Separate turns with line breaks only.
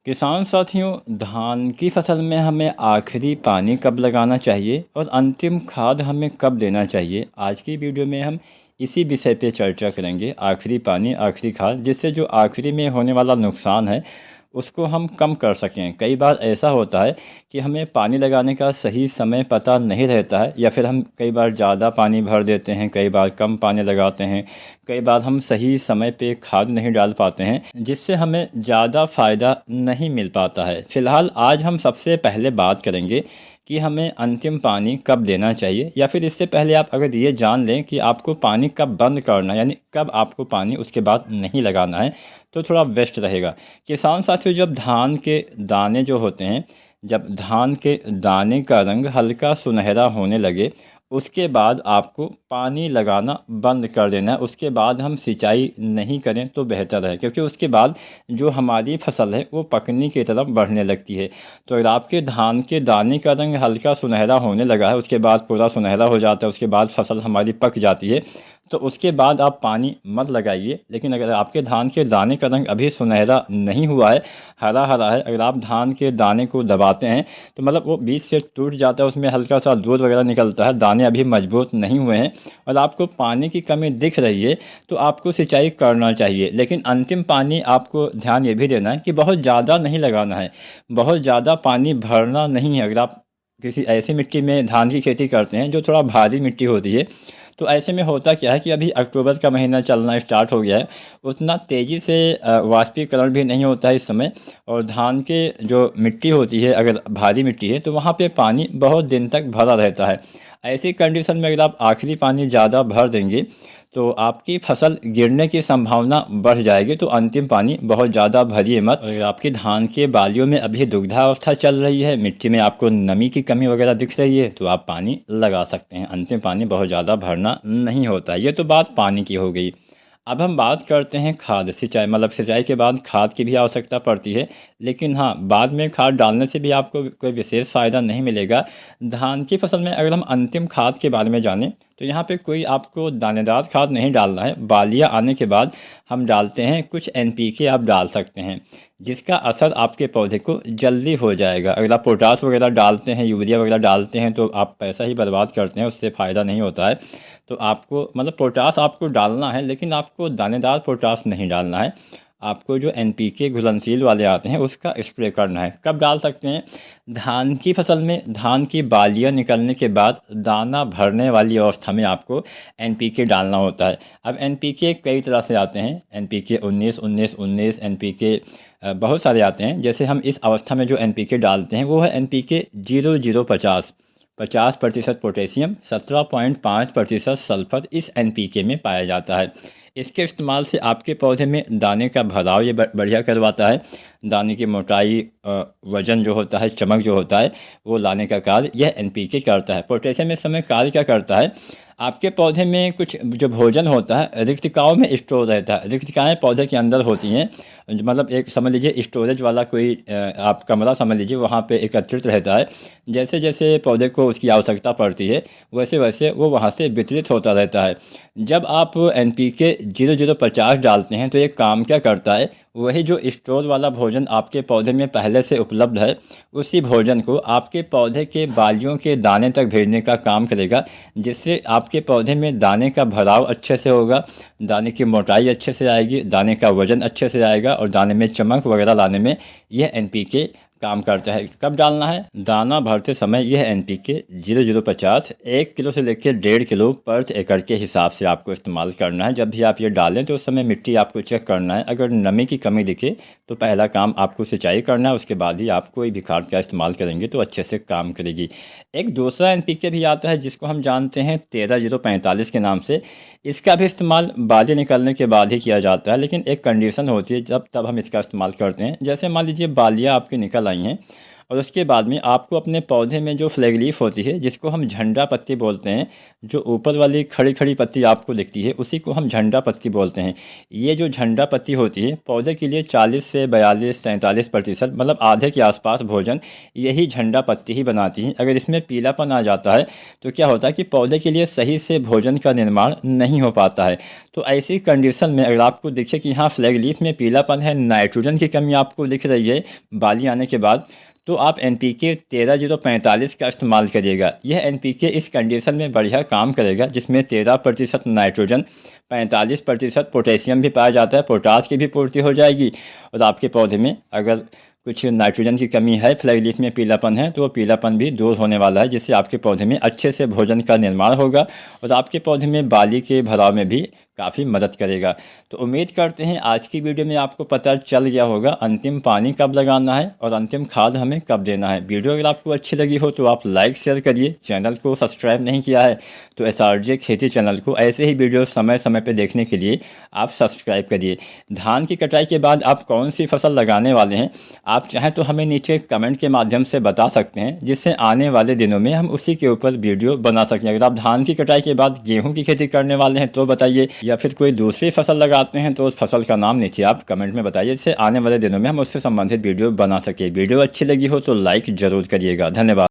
किसान साथियों, धान की फसल में हमें आखिरी पानी कब लगाना चाहिए और अंतिम खाद हमें कब देना चाहिए। आज की वीडियो में हम इसी विषय पे चर्चा करेंगे। आखिरी पानी, आखिरी खाद, जिससे जो आखिरी में होने वाला नुकसान है उसको हम कम कर सकें। कई बार ऐसा होता है कि हमें पानी लगाने का सही समय पता नहीं रहता है, या फिर हम कई बार ज़्यादा पानी भर देते हैं, कई बार कम पानी लगाते हैं, कई बार हम सही समय पे खाद नहीं डाल पाते हैं, जिससे हमें ज़्यादा फ़ायदा नहीं मिल पाता है। फ़िलहाल आज हम सबसे पहले बात करेंगे कि हमें अंतिम पानी कब देना चाहिए, या फिर इससे पहले आप अगर ये जान लें कि आपको पानी कब बंद करना है, यानी कब आपको पानी उसके बाद नहीं लगाना है, तो थोड़ा बेस्ट रहेगा। किसान साथियों, जब धान के दाने जो होते हैं, जब धान के दाने का रंग हल्का सुनहरा होने लगे, उसके बाद आपको पानी लगाना बंद कर देना है। उसके बाद हम सिंचाई नहीं करें तो बेहतर है, क्योंकि उसके बाद जो हमारी फसल है वो पकने की तरफ बढ़ने लगती है। तो अगर आपके धान के दाने का रंग हल्का सुनहरा होने लगा है, उसके बाद पूरा सुनहरा हो जाता है, उसके बाद फसल हमारी पक जाती है, तो उसके बाद आप पानी मत लगाइए। लेकिन अगर आपके धान के दाने का रंग अभी सुनहरा नहीं हुआ है, हरा हरा है, अगर आप धान के दाने को दबाते हैं तो मतलब वो बीच से टूट जाता है, उसमें हल्का सा दूध वगैरह निकलता है, दाने अभी मजबूत नहीं हुए हैं और आपको पानी की कमी दिख रही है, तो आपको सिंचाई करना चाहिए। लेकिन अंतिम पानी आपको ध्यान ये भी देना है कि बहुत ज़्यादा नहीं लगाना है, बहुत ज़्यादा पानी भरना नहीं है। अगर आप किसी ऐसी मिट्टी में धान की खेती करते हैं जो थोड़ा भारी मिट्टी होती है, तो ऐसे में होता क्या है कि अभी अक्टूबर का महीना चलना स्टार्ट हो गया है, उतना तेज़ी से वाष्पीकरण भी नहीं होता है इस समय, और धान के जो मिट्टी होती है, अगर भारी मिट्टी है तो वहाँ पे पानी बहुत दिन तक भरा रहता है। ऐसी कंडीशन में अगर आप आखिरी पानी ज़्यादा भर देंगे तो आपकी फसल गिरने की संभावना बढ़ जाएगी। तो अंतिम पानी बहुत ज़्यादा भरिए मत। और अगर आपकी धान के बालियों में अभी दुग्धावस्था चल रही है, मिट्टी में आपको नमी की कमी वगैरह दिख रही है, तो आप पानी लगा सकते हैं। अंतिम पानी बहुत ज़्यादा भरना नहीं होता है। ये तो बात पानी की हो गई। अब हम बात करते हैं खाद, सिंचाई, मतलब सिंचाई के बाद खाद की भी आवश्यकता पड़ती है। लेकिन हाँ, बाद में खाद डालने से भी आपको कोई विशेष फ़ायदा नहीं मिलेगा। धान की फसल में अगर हम अंतिम खाद के बारे में जानें, तो यहाँ पे कोई आपको दानेदार खाद नहीं डालना है। बालियाँ आने के बाद हम डालते हैं कुछ एनपीके, आप डाल सकते हैं, जिसका असर आपके पौधे को जल्दी हो जाएगा। अगर आप पोटास वगैरह डालते हैं, यूरिया वगैरह डालते हैं, तो आप पैसा ही बर्बाद करते हैं, उससे फ़ायदा नहीं होता है। तो आपको मतलब पोटास आपको डालना है, लेकिन आपको दानेदार पोटास नहीं डालना है। आपको जो एनपीके घुलनशील वाले आते हैं उसका स्प्रे करना है। कब डाल सकते हैं? धान की फसल में धान की बालियाँ निकलने के बाद दाना भरने वाली अवस्था में आपको एनपीके डालना होता है। अब एनपीके कई तरह से आते हैं, एनपीके 19-19-19, एनपीके बहुत सारे आते हैं। जैसे हम इस अवस्था में जो एनपीके डालते हैं वो है एनपीके 0050। 50% पोटेशियम, 17.5% सल्फर इस एनपीके में पाया जाता है। इसके इस्तेमाल से आपके पौधे में दाने का भराव ये बढ़िया करवाता है। दाने की मोटाई, वजन जो होता है, चमक जो होता है, वो लाने का कार्य यह एनपीके करता है। पोटेशियम इस समय कार्य क्या करता है? आपके पौधे में कुछ जो भोजन होता है रिक्तिकाओं में स्टोर रहता है। रिक्तिकाएँ पौधे के अंदर होती हैं, मतलब एक समझ लीजिए स्टोरेज वाला कोई आप कमरा समझ लीजिए, वहाँ पे एकत्रित रहता है। जैसे जैसे पौधे को उसकी आवश्यकता पड़ती है, वैसे वैसे वो वहाँ से वितरित होता रहता है। जब आप एनपीके 0050 डालते हैं तो ये काम क्या करता है? वही जो स्टोर वाला भोजन आपके पौधे में पहले से उपलब्ध है, उसी भोजन को आपके पौधे के बालियों के दाने तक भेजने का काम करेगा, जिससे आपके पौधे में दाने का भराव अच्छे से होगा, दाने की मोटाई अच्छे से आएगी, दाने का वजन अच्छे से आएगा, और दाने में चमक वगैरह लाने में यह एनपीके काम करता है। कब डालना है? दाना भरते समय यह एनपीके 0050 1 किलो से लेकर 1.5 किलो पर एकड़ के हिसाब से आपको इस्तेमाल करना है। जब भी आप ये डालें तो उस समय मिट्टी आपको चेक करना है। अगर नमी की कमी दिखे तो पहला काम आपको सिंचाई करना है, उसके बाद ही आप कोई भी खाद का इस्तेमाल करेंगे तो अच्छे से काम करेगी। एक दूसरा एनपीके भी आता है जिसको हम जानते हैं 13045 के नाम से। इसका भी इस्तेमाल बाली निकलने के बाद ही किया जाता है, लेकिन एक कंडीशन होती है जब तब हम इसका इस्तेमाल करते हैं। जैसे मान लीजिए बालियाँ आपकी निकल आई हैं और उसके बाद में आपको अपने पौधे में जो फ्लैग लीफ होती है, जिसको हम झंडा पत्ती बोलते हैं, जो ऊपर वाली खड़ी खड़ी पत्ती आपको दिखती है उसी को हम झंडा पत्ती बोलते हैं। ये जो झंडा पत्ती होती है पौधे के लिए 40 से 42-43% मतलब आधे के आसपास भोजन यही झंडा पत्ती ही बनाती है। अगर इसमें पीलापन आ जाता है तो क्या होता है कि पौधे के लिए सही से भोजन का निर्माण नहीं हो पाता है। तो ऐसी कंडीशन में अगर आपको दिखे कि हाँ फ्लैग लीफ में पीलापन है, नाइट्रोजन की कमी आपको दिख रही है बाली आने के बाद, तो आप NPK 13-0-45 का इस्तेमाल करिएगा। यह NPK इस कंडीशन में बढ़िया काम करेगा, जिसमें 13% नाइट्रोजन, 45% पोटेशियम भी पाया जाता है, पोटास की भी पूर्ति हो जाएगी। और आपके पौधे में अगर कुछ नाइट्रोजन की कमी है, फ्लैग लीफ में पीलापन है, तो वो पीलापन भी दूर होने वाला है, जिससे आपके पौधे में अच्छे से भोजन का निर्माण होगा और आपके पौधे में बाली के भराव में भी काफ़ी मदद करेगा। तो उम्मीद करते हैं आज की वीडियो में आपको पता चल गया होगा अंतिम पानी कब लगाना है और अंतिम खाद हमें कब देना है। वीडियो अगर आपको अच्छी लगी हो तो आप लाइक शेयर करिए। चैनल को सब्सक्राइब नहीं किया है तो SRJ खेती चैनल को ऐसे ही वीडियो समय समय पर देखने के लिए आप सब्सक्राइब करिए। धान की कटाई के बाद आप कौन सी फसल लगाने वाले हैं, आप चाहें तो हमें नीचे कमेंट के माध्यम से बता सकते हैं, जिससे आने वाले दिनों में हम उसी के ऊपर वीडियो बना सकें। अगर आप धान की कटाई के बाद गेहूं की खेती करने वाले हैं तो बताइए, या फिर कोई दूसरी फसल लगाते हैं तो उस फसल का नाम नीचे आप कमेंट में बताइए, जिससे आने वाले दिनों में हम उससे संबंधित वीडियो बना सके। वीडियो अच्छी लगी हो तो लाइक ज़रूर करिएगा। धन्यवाद।